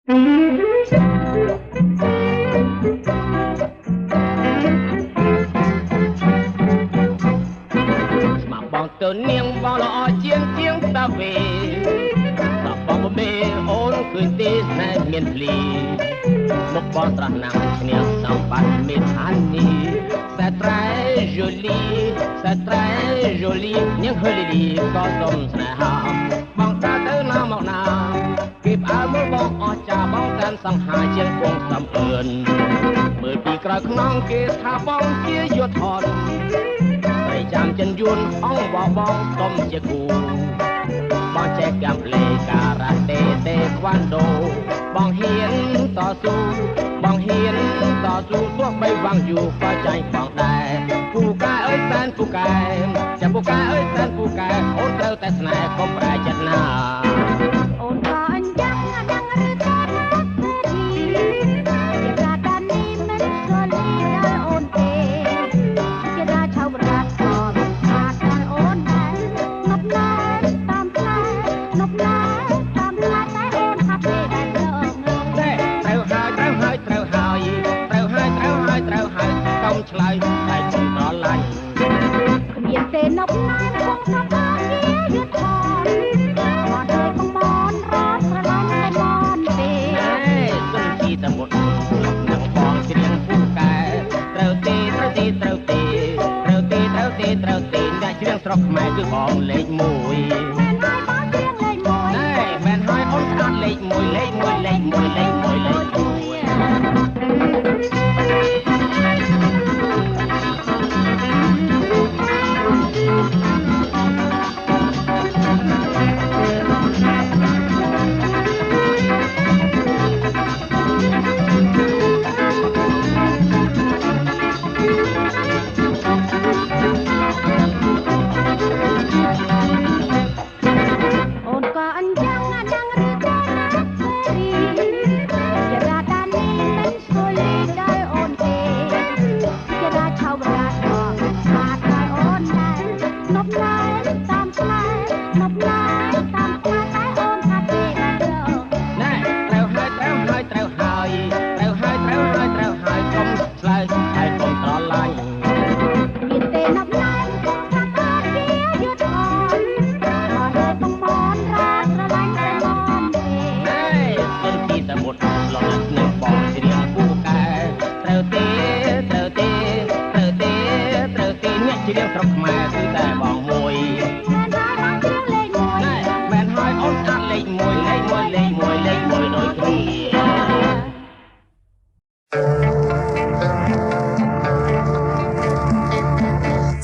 បងទៅនាងបងល្អជាងតាវេតាបងបេអូនឃើញទេស្នេហ៍មានភ្លីមកបងត្រាស់ណាំឈ្នះសម្បត្តិមេធានីតែត្រែយូលីនាងហឺលីលីក៏សុំស្នេហាបងដើរទៅណាមកណាគេផ្អើលមើលបងអស់ចាបងកាន់សង្ហាជាងពងសំអឿនមើលពីក្រោយខ្នងគេថាបងជាយុទ្ធហត់ចាំចិនយួនអង្គបងសុំជាគូបងចេះកាំលេការ៉ាតេតេក្វាន់ដូបងហ៊ានតស៊ូទោះបីវាំងយូរក៏ចាញ់បងដែរពូកែអើយសែនពូកែចាំពូកែអើយសែនពូកែអូនត្រូវតែស្នេហ៍កុំប្រែចិត្តណាអូនក៏អញ្ចឹងដឹងឬក៏ណាទីជាការដាននេះមិនក៏លីដល់អូនទេជាការឆៅបរាតក៏ខាតដល់អូនដែរនប់ណាតាមផ្លែតែអូនហាត់ទេដែលរងទេត្រូវហើយកុំឆ្លើយតែជិះដល់ឡាញ់គ្មានទេនប់ណាគង់ថាបានជាយឺតថនមកដល់កំមនរត់ស្រឡាញ់តែមនទេសុំជីតមុតនឹងបងច្រៀងពូកែត្រូវទេអ្នកច្រៀងស្រុកខ្មែរគឺបងលេខ1មែនហើយបងច្រៀងលេខ1ណែមែនហើយអូនស្អាតលេខ1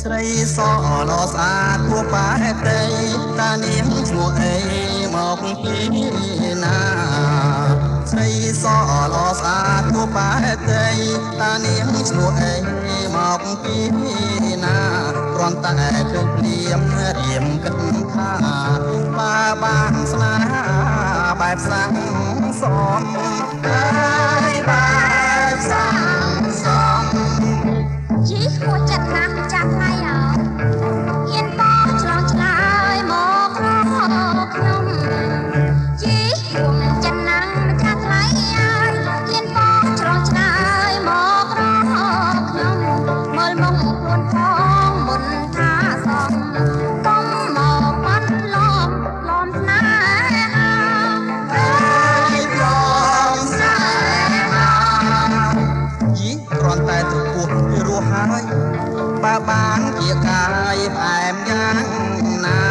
ស្រីសឡស្អាតគួរប៉ែប្តីតានាងឈ្មោះអីមកពីណាស្រីសឡស្អាតគួរប៉ែប្តីតានាងឈ្មោះអីមកពីណាគ្រាន់តែឃើញព្រាមរៀមគិតថាបើបានស្នេហាបែបសាំងសមហើយបែបសាំងសមជីហួចចិត្តណាស់ចាប់ថ្ងៃអើហ៊ានបងឆ្លងឆ្លើយមករកខ្ញុំជីហួចចិត្តណាស់ចាប់ថ្ងៃអើហ៊ានបងឆ្លងឆ្លើយមករកខ្ញុំមើលមកខ្លួនផងមុនថាសមកុំមកបាត់លំស្នេហាអើយព្រមស្នេហាយីគ្រាន់តែទៅពោះរស់ហើយបើបានជាកាយផ្អែមយ៉ាងណា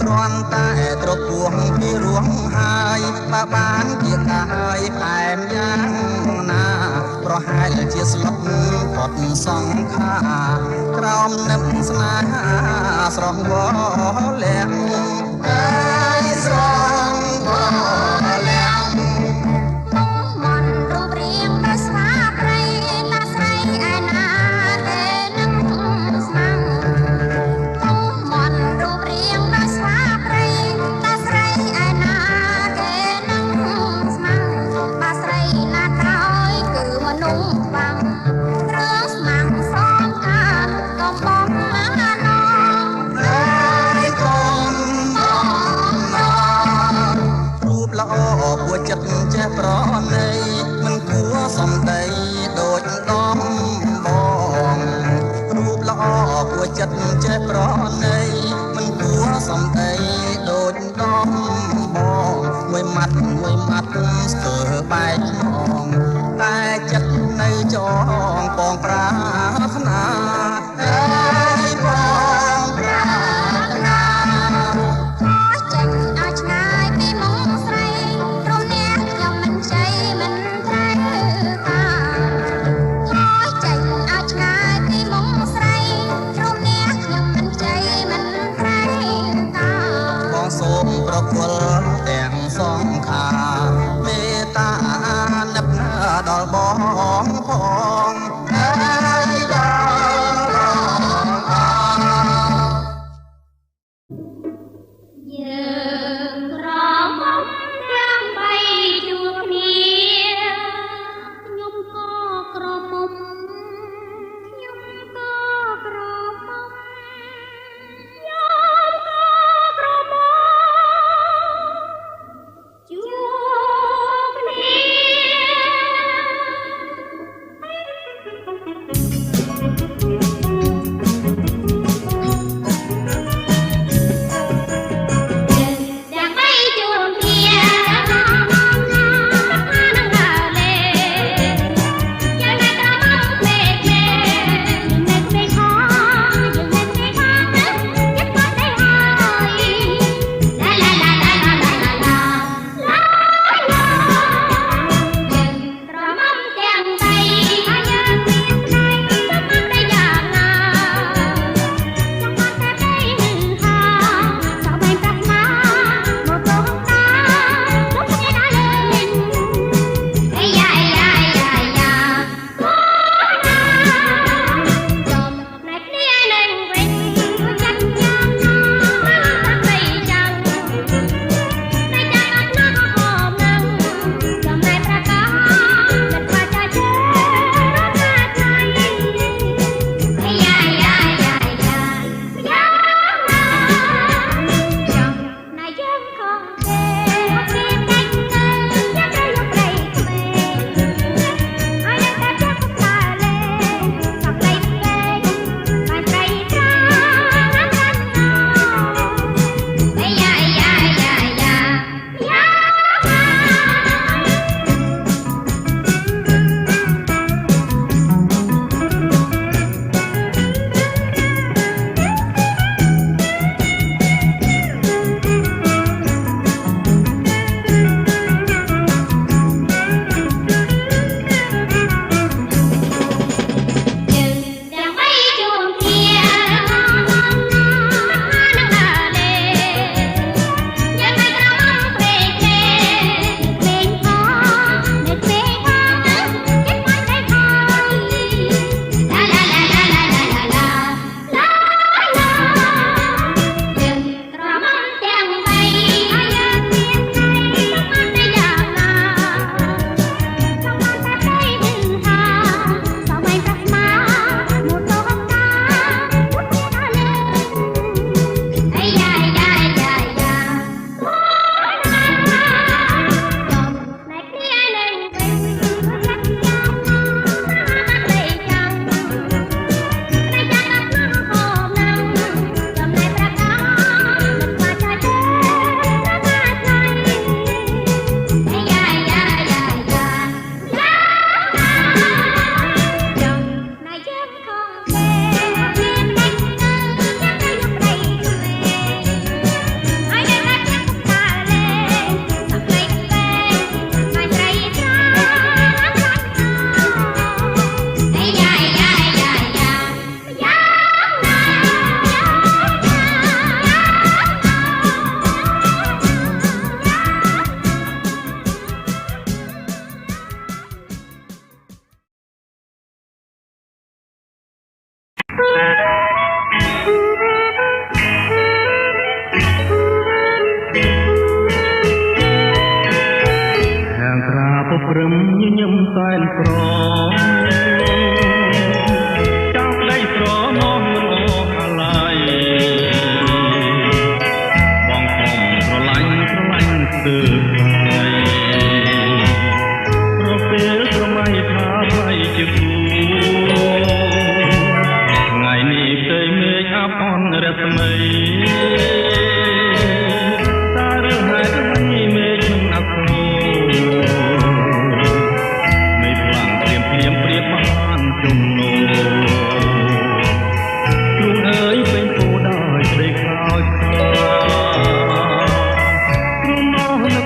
គ្រាន់តែត្រពោះពីរស់ហើយបើបានជាកាយផ្អែមយ៉ាងណាប្រហែលជាស្លុតផុតសង្ខារក្រោមនឹមស្នេហាស្រស់វល់លាក់អើយស្រស់វល់លាក់មន់រូបរាងតែស្វាព្រៃតាស្រីឯណាទេនឹងស្មាំមន់រូបរាងតែស្វាព្រៃតាស្រីឯណាទេនឹងស្មាំបាស្រីណាក្រោយគឺមនុស្សបាំងគ្រឿងស្មាំសំការកំបងណាណោអើយកុំបងរូបល្អ ួចិត្តចេះប្រណីមិនគួរសំដីដូចដំបងរូបល្អគួរចិត្តចេះប្រណីមិនគួរសំដីដូចដំបងមួយម៉ាត់ស្ទើរបែកឆ្លងតែចិត្តនៅចងពងប្រាថ្នាហើយបងប្រាថ្នាចេញឲ្យឆ្ងាយពីមុខស្រីព្រមអ្នកខ្ញុំមិនជ័យមិនត្រូវការចេញឲ្យឆ្ងាយពីមុខស្រីព្រមអ្នកខ្ញុំមិនជ័យមិនត្រូវការបងសូមប្រគល់ទាំងសងខាមេត្តានឹកដល់បងផងហើយដល់យើងក្រមុំទាំងបីជួបគ្នាខ្ញុំក៏ក្រមុំខ្ញុំក៏ក្រមុំខ្ញុំក៏ក្រមុំជួបគ្នា ព្រឹមញញឹមសែនប្រចង់ក្តីស្រមោះមិនអស់អាឡ័យបងខំស្រឡាញ់ស្ទើរថ្ងៃ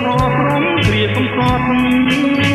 ក្រក្រំគ្រាកំសត់